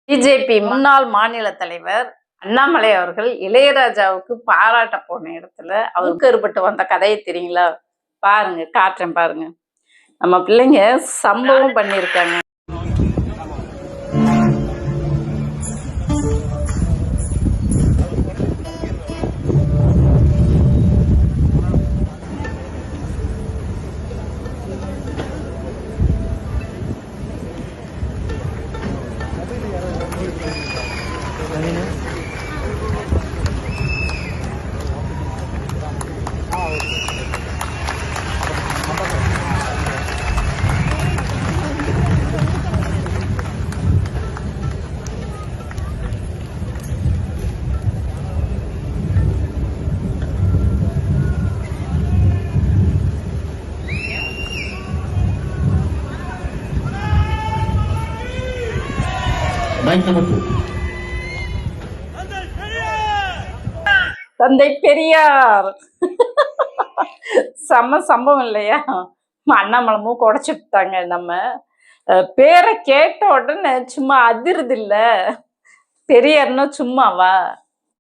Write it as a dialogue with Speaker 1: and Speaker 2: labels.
Speaker 1: BJP முன்னாள் மாநில தலைவர் அண்ணாமலை அவர்கள் இளையராஜாவுக்கு பாராட்ட போன இடத்துல அவருக்கு ஏற்பட்டு வந்த கதையை தெரியுங்களா? பாருங்க, காட்டுறேன் பாருங்க. நம்ம பிள்ளைங்க சம்பவம் பண்ணியிருக்காங்க. தந்தை பெரியார் செம்ம சம்பவம் இல்லையா? அண்ணாமலை மூக்கு உடைச்சு விட்டாங்க. நம்ம பேரை கேட்ட உடனே சும்மா அதிருது இல்ல, பெரியார்னா சும்மாவா?